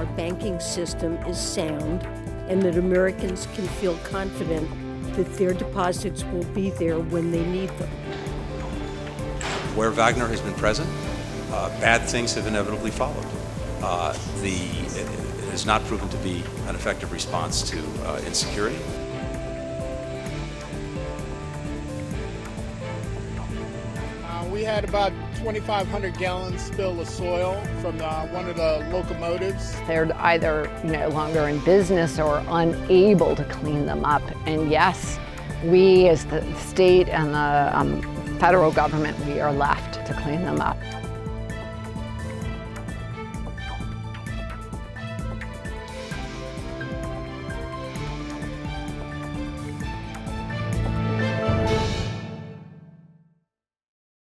our banking system is sound and that Americans can feel confident that their deposits will be there when they need them. Where Wagner has been present, bad things have inevitably followed. It has not proven to be an effective response to insecurity. We had about 2,500 gallons spill of soil from one of the locomotives. They're either no longer in business or unable to clean them up. And yes, we as the state and the federal government, we are left to clean them up.